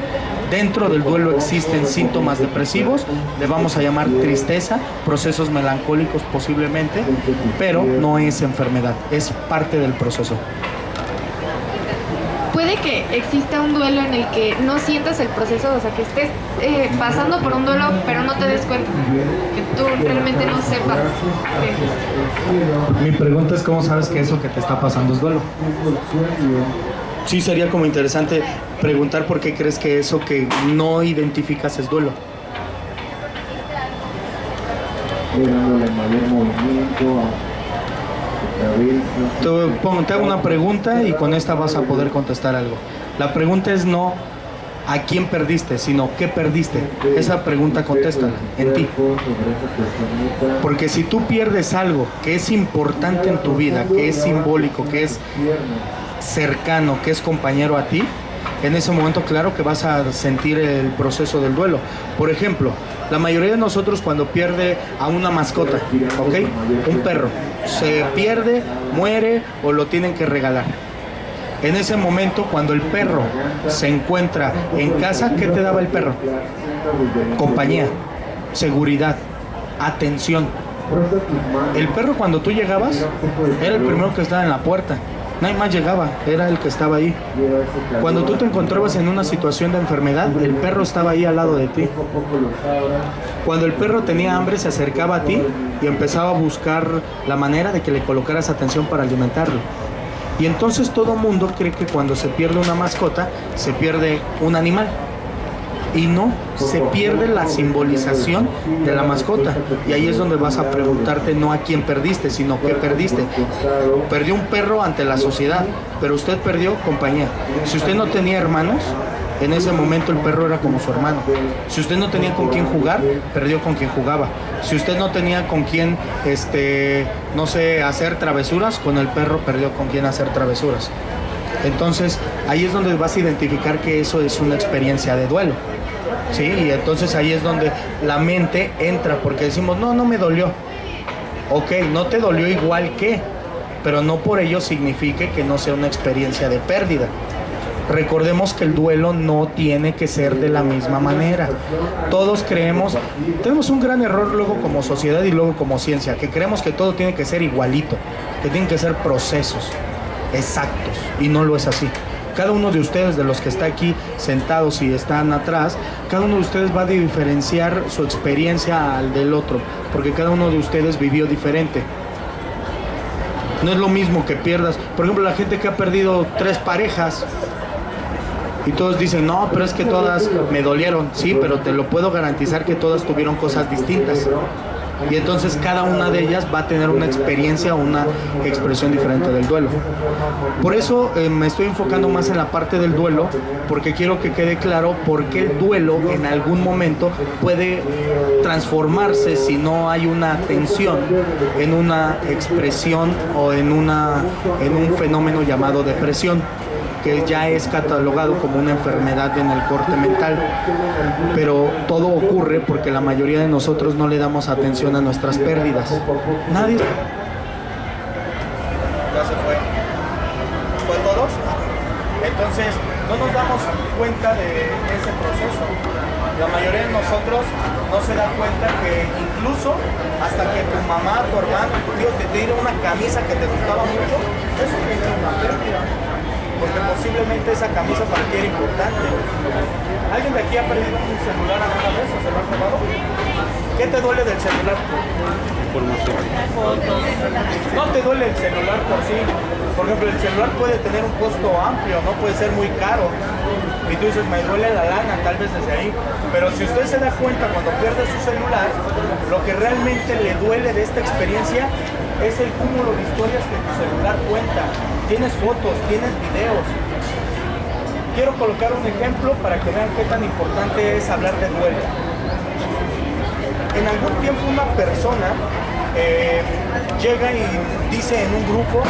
Dentro del duelo existen síntomas depresivos, le vamos a llamar tristeza, procesos melancólicos posiblemente, pero no es enfermedad, es parte del proceso. Puede que exista un duelo en el que no sientas el proceso, o sea, que estés pasando por un duelo, pero no te des cuenta, que tú realmente no sepas. Mi pregunta es, ¿cómo sabes que eso que te está pasando es duelo? Sí, sería como interesante preguntar por qué crees que eso que no identificas es duelo. Te hago una pregunta y con esta vas a poder contestar algo. La pregunta es no a quién perdiste, sino qué perdiste. Esa pregunta contéstala en ti. Porque si tú pierdes algo que es importante en tu vida, que es simbólico, que es cercano, que es compañero a ti, en ese momento claro que vas a sentir el proceso del duelo. Por ejemplo, la mayoría de nosotros cuando pierde a una mascota, ¿ok? Un perro, se pierde, muere o lo tienen que regalar. En ese momento, cuando el perro se encuentra en casa, ¿qué te daba el perro? Compañía, seguridad, atención. El perro cuando tú llegabas era el primero que estaba en la puerta. Nadie más llegaba, era el que estaba ahí. Cuando tú te encontrabas en una situación de enfermedad, el perro estaba ahí al lado de ti. Cuando el perro tenía hambre, se acercaba a ti y empezaba a buscar la manera de que le colocaras atención para alimentarlo. Y entonces todo mundo cree que cuando se pierde una mascota, se pierde un animal. Y no, se pierde la simbolización de la mascota. Y ahí es donde vas a preguntarte no a quién perdiste, sino qué perdiste. Perdió un perro ante la sociedad, pero usted perdió compañía. Si usted no tenía hermanos, en ese momento el perro era como su hermano. Si usted no tenía con quién jugar, perdió con quien jugaba. Si usted no tenía con quién, no sé, hacer travesuras, con el perro perdió con quién hacer travesuras. Entonces, ahí es donde vas a identificar que eso es una experiencia de duelo. Sí, y entonces ahí es donde la mente entra, porque decimos, no me dolió. Ok, no te dolió igual que, pero no por ello signifique que no sea una experiencia de pérdida. Recordemos que el duelo no tiene que ser de la misma manera. Todos creemos, tenemos un gran error luego como sociedad y luego como ciencia, que creemos que todo tiene que ser igualito, que tienen que ser procesos exactos, y no lo es así. Cada uno de ustedes, de los que está aquí sentados y están atrás, cada uno de ustedes va a diferenciar su experiencia al del otro, porque cada uno de ustedes vivió diferente. No es lo mismo que pierdas, por ejemplo, la gente que ha perdido 3 parejas, y todos dicen, no, pero es que todas me dolieron. Sí, pero te lo puedo garantizar que todas tuvieron cosas distintas. Y entonces cada una de ellas va a tener una experiencia o una expresión diferente del duelo. Por eso me estoy enfocando más en la parte del duelo, porque quiero que quede claro por qué el duelo en algún momento puede transformarse, si no hay una atención, en una expresión o en un fenómeno llamado depresión, que ya es catalogado como una enfermedad en el corte mental. Pero todo ocurre porque la mayoría de nosotros no le damos atención a nuestras pérdidas. Nadie... Ya se fue. ¿Fue todos? Entonces, no nos damos cuenta de ese proceso. La mayoría de nosotros no se da cuenta que incluso hasta que tu mamá, tu hermano, tu tío te tire una camisa que te gustaba mucho, eso es una pérdida. Porque posiblemente esa camisa para ti era importante. ¿Alguien de aquí ha perdido un celular alguna vez o se lo ha robado? ¿Qué te duele del celular? No te duele el celular por sí. Por ejemplo, el celular puede tener un costo amplio, no puede ser muy caro. Y tú dices, me duele la lana, tal vez desde ahí. Pero si usted se da cuenta cuando pierde su celular, lo que realmente le duele de esta experiencia es el cúmulo de historias que tu celular cuenta. Tienes fotos, tienes videos. Quiero colocar un ejemplo para que vean qué tan importante es hablar de duelo. En algún tiempo una persona llega y dice en un grupo,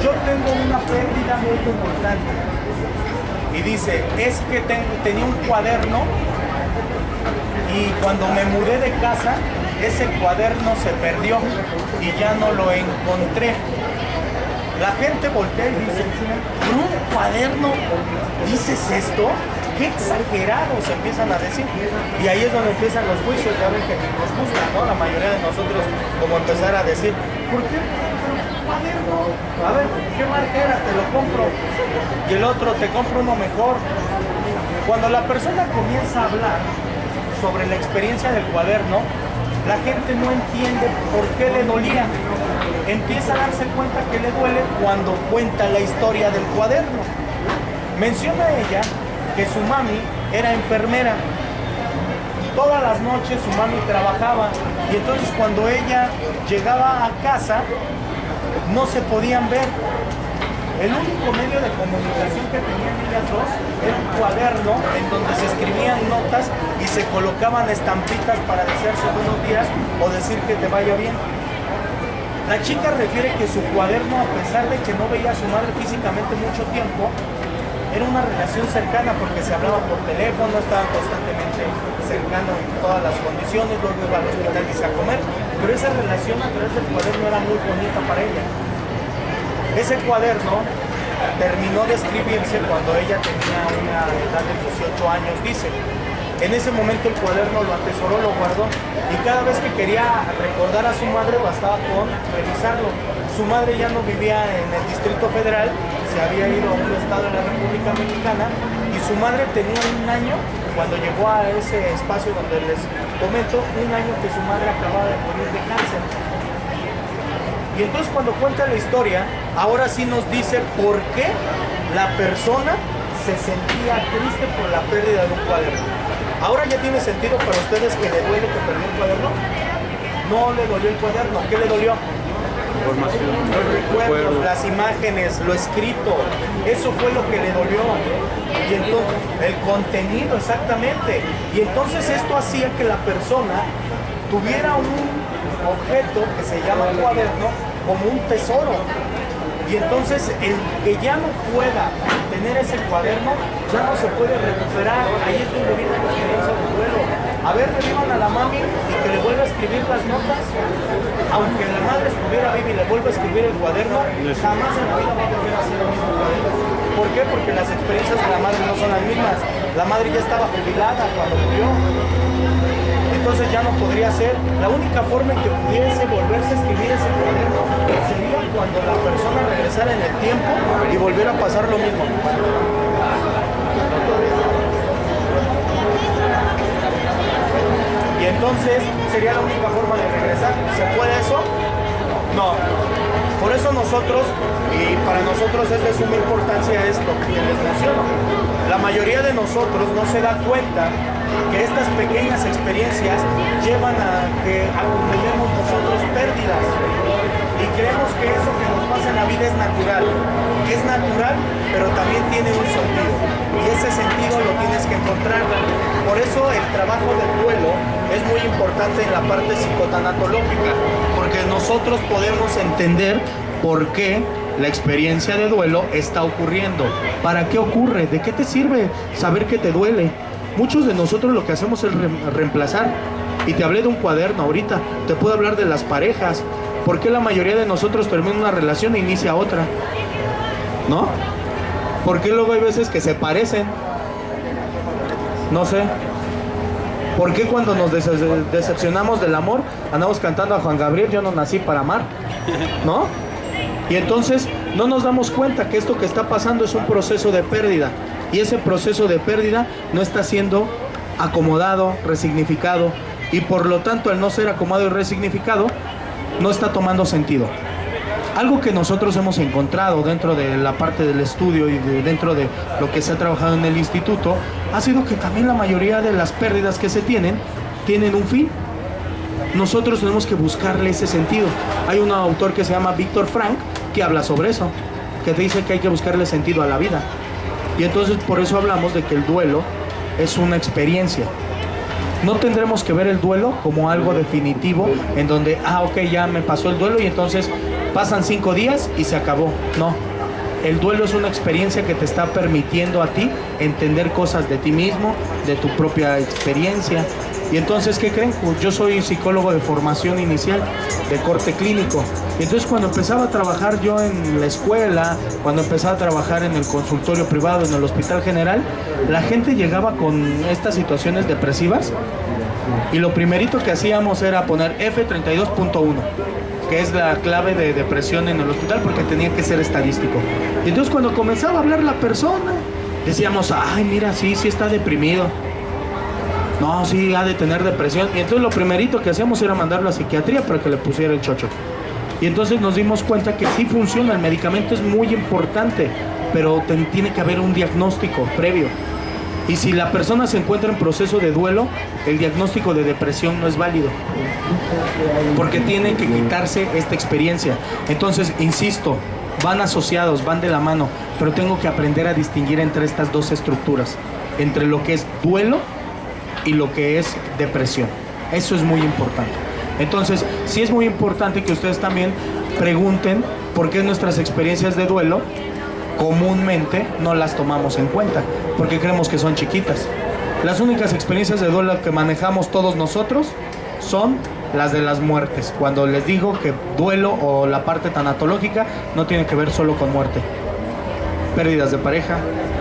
yo tengo una pérdida muy importante. Y dice, es que tenía un cuaderno y cuando me mudé de casa, ese cuaderno se perdió y ya no lo encontré. La gente voltea y dice, ¿en un cuaderno dices esto? ¡Qué exagerados! Empiezan a decir. Y ahí es donde empiezan los juicios, ya ven que nos gusta, ¿no? La mayoría de nosotros como empezar a decir, ¿por qué? Cuaderno. A ver, ¿qué marca era? Te lo compro. Y el otro, te compro uno mejor. Cuando la persona comienza a hablar sobre la experiencia del cuaderno, la gente no entiende por qué le dolía. Empieza a darse cuenta que le duele cuando cuenta la historia del cuaderno. Menciona ella que su mami era enfermera. Todas las noches su mami trabajaba y entonces cuando ella llegaba a casa no se podían ver. El único medio de comunicación que tenían ellas dos era un cuaderno en donde se escribían notas y se colocaban estampitas para desearse buenos días o decir que te vaya bien. La chica refiere que su cuaderno, a pesar de que no veía a su madre físicamente mucho tiempo, era una relación cercana porque se hablaba por teléfono, estaban constantemente cercanos en todas las condiciones, luego iba al hospital y se a comer, pero esa relación a través del cuaderno era muy bonita para ella. Ese cuaderno terminó de escribirse cuando ella tenía una edad de 18 años, dice. En ese momento el cuaderno lo atesoró, lo guardó y cada vez que quería recordar a su madre bastaba con revisarlo. Su madre ya no vivía en el Distrito Federal, se había ido a un estado de la República Mexicana y su madre tenía un año, cuando llegó a ese espacio donde les comento, un año que su madre acababa de morir de cáncer. Y entonces cuando cuenta la historia, ahora sí nos dice por qué la persona se sentía triste por la pérdida de un cuaderno. Ahora ya tiene sentido para ustedes que le duele que perdió un cuaderno. No le dolió el cuaderno. ¿Qué le dolió? Los recuerdos, las imágenes, lo escrito. Eso fue lo que le dolió. Y entonces, el contenido, exactamente. Y entonces esto hacía que la persona tuviera un objeto que se llama cuaderno como un tesoro. Y entonces el que ya no pueda tener ese cuaderno ya no se puede recuperar. Ahí es donde viene la experiencia del duelo. A ver, revivan a la mami y que le vuelva a escribir las notas. Aunque la madre estuviera viva y le vuelva a escribir el cuaderno, jamás en la vida va a volver a hacer el mismo cuaderno. ¿Por qué? Porque las experiencias de la madre no son las mismas. La madre ya estaba jubilada cuando murió. Entonces ya no podría ser. La única forma en que pudiese volverse a escribir ese cuaderno sería cuando la persona regresara en el tiempo y volviera a pasar lo mismo. Y entonces sería la única forma de regresar. ¿Se puede eso? No. Por eso nosotros, y para nosotros es de suma importancia esto que les menciono. La mayoría de nosotros no se da cuenta que estas pequeñas experiencias llevan a que acumulemos nosotros pérdidas. Y creemos que eso que nos pasa en la vida es natural. Es natural, pero también tiene un sentido. Y ese sentido lo tienes que encontrar. Por eso el trabajo del duelo es muy importante en la parte psicotanatológica. Porque nosotros podemos entender por qué la experiencia de duelo está ocurriendo. ¿Para qué ocurre? ¿De qué te sirve saber que te duele? Muchos de nosotros lo que hacemos es reemplazar. Y te hablé de un cuaderno ahorita. Te puedo hablar de las parejas. ¿Por qué la mayoría de nosotros termina una relación e inicia otra? ¿No? ¿Por qué luego hay veces que se parecen? No sé. ¿Por qué cuando nos decepcionamos del amor andamos cantando a Juan Gabriel, yo no nací para amar? ¿No? Y entonces no nos damos cuenta que esto que está pasando es un proceso de pérdida. Y ese proceso de pérdida no está siendo acomodado, resignificado. Y por lo tanto, al no ser acomodado y resignificado, no está tomando sentido. Algo que nosotros hemos encontrado dentro de la parte del estudio y dentro de lo que se ha trabajado en el instituto, ha sido que también la mayoría de las pérdidas que se tienen un fin. Nosotros tenemos que buscarle ese sentido. Hay un autor que se llama Víctor Frank que habla sobre eso, que te dice que hay que buscarle sentido a la vida. Y entonces por eso hablamos de que el duelo es una experiencia. No tendremos que ver el duelo como algo definitivo en donde, ok, ya me pasó el duelo y entonces pasan 5 días y se acabó. No, el duelo es una experiencia que te está permitiendo a ti entender cosas de ti mismo, de tu propia experiencia. Y entonces, ¿qué creen? Pues yo soy psicólogo de formación inicial, de corte clínico. Y entonces cuando empezaba a trabajar yo en la escuela, cuando empezaba a trabajar en el consultorio privado, en el hospital general, la gente llegaba con estas situaciones depresivas y lo primerito que hacíamos era poner F32.1, que es la clave de depresión en el hospital, porque tenía que ser estadístico. Y entonces cuando comenzaba a hablar la persona, decíamos, ay, mira, sí está deprimido. No, sí, ha de tener depresión. Y entonces lo primerito que hacíamos era mandarlo a psiquiatría para que le pusiera el chocho. Y entonces nos dimos cuenta que sí funciona, el medicamento es muy importante, pero tiene que haber un diagnóstico previo. Y si la persona se encuentra en proceso de duelo, el diagnóstico de depresión no es válido, porque tiene que quitarse esta experiencia. Entonces, insisto, van asociados, van de la mano, pero tengo que aprender a distinguir entre estas dos estructuras, entre lo que es duelo y lo que es depresión. Eso es muy importante. Entonces, sí es muy importante que ustedes también pregunten por qué nuestras experiencias de duelo comúnmente no las tomamos en cuenta, porque creemos que son chiquitas. Las únicas experiencias de duelo que manejamos todos nosotros son las de las muertes. Cuando les digo que duelo o la parte tanatológica no tiene que ver solo con muerte. Pérdidas de pareja,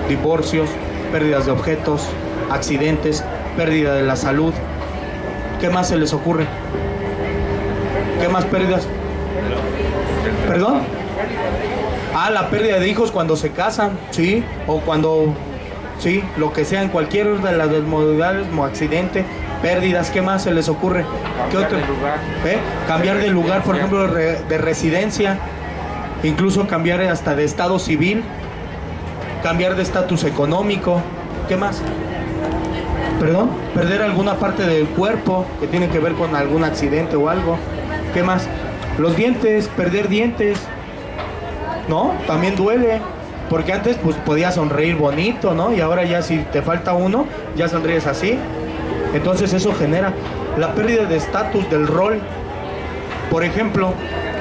divorcios, pérdidas de objetos, accidentes, pérdida de la salud. ¿Qué más se les ocurre? ¿Qué más pérdidas? ¿Perdón? La pérdida de hijos cuando se casan, sí, o cuando, sí, lo que sea, en cualquier de las modalidades, como accidente, pérdidas. ¿Qué más se les ocurre? ¿Qué otro? Cambiar de lugar, por ejemplo, de residencia, incluso cambiar hasta de estado civil. cambiar de estatus económico. ¿Qué más? ¿Perdón? Perder alguna parte del cuerpo que tiene que ver con algún accidente o algo. ¿Qué más? Los dientes, perder dientes. ¿No? También duele. Porque antes pues podías sonreír bonito, ¿no? Y ahora ya si te falta uno, ya sonríes así. Entonces eso genera la pérdida de estatus del rol. Por ejemplo,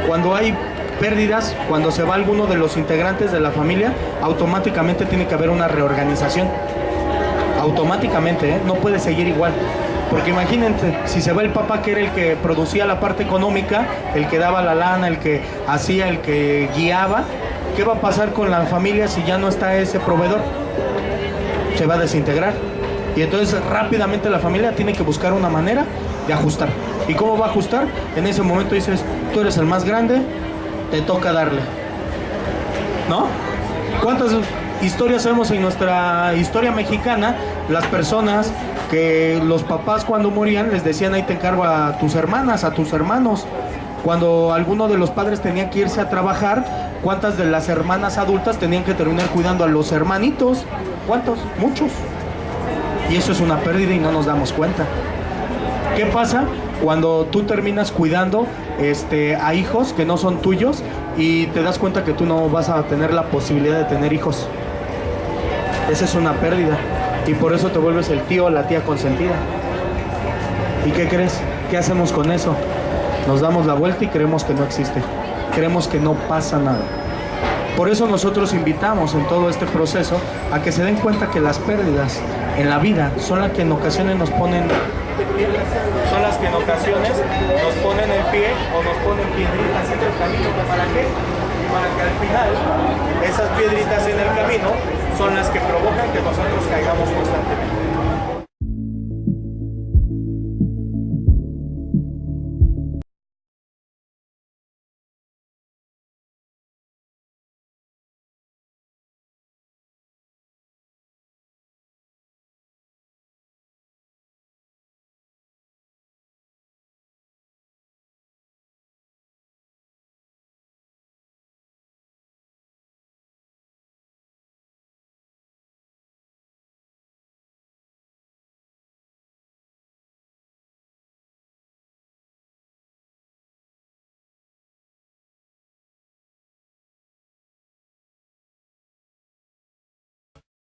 cuando hay pérdidas, cuando se va alguno de los integrantes de la familia, automáticamente tiene que haber una reorganización. Automáticamente, ¿eh? No puede seguir igual. Porque imagínense, si se va el papá, que era el que producía la parte económica, el que daba la lana, el que hacía, el que guiaba, ¿qué va a pasar con la familia si ya no está ese proveedor? Se va a desintegrar. Y entonces rápidamente la familia tiene que buscar una manera de ajustar. ¿Y cómo va a ajustar? En ese momento dices, tú eres el más grande, te toca darle. ¿No? ¿Cuántas historias vemos en nuestra historia mexicana? Las personas que los papás cuando morían les decían, ahí te encargo a tus hermanas, a tus hermanos. Cuando alguno de los padres tenía que irse a trabajar, ¿cuántas de las hermanas adultas tenían que terminar cuidando a los hermanitos? ¿Cuántos? Muchos. Y eso es una pérdida y no nos damos cuenta. ¿Qué pasa cuando tú terminas cuidando a hijos que no son tuyos y te das cuenta que tú no vas a tener la posibilidad de tener hijos? Esa es una pérdida. Y por eso te vuelves el tío o la tía consentida. ¿Y qué crees? ¿Qué hacemos con eso? Nos damos la vuelta y creemos que no existe. Creemos que no pasa nada. Por eso nosotros invitamos en todo este proceso a que se den cuenta que las pérdidas en la vida son las que en ocasiones nos ponen son las que en ocasiones nos ponen el pie o nos ponen piedritas en el camino. ¿Para qué? Para que al final esas piedritas en el camino son las que provocan que nosotros caigamos constantemente.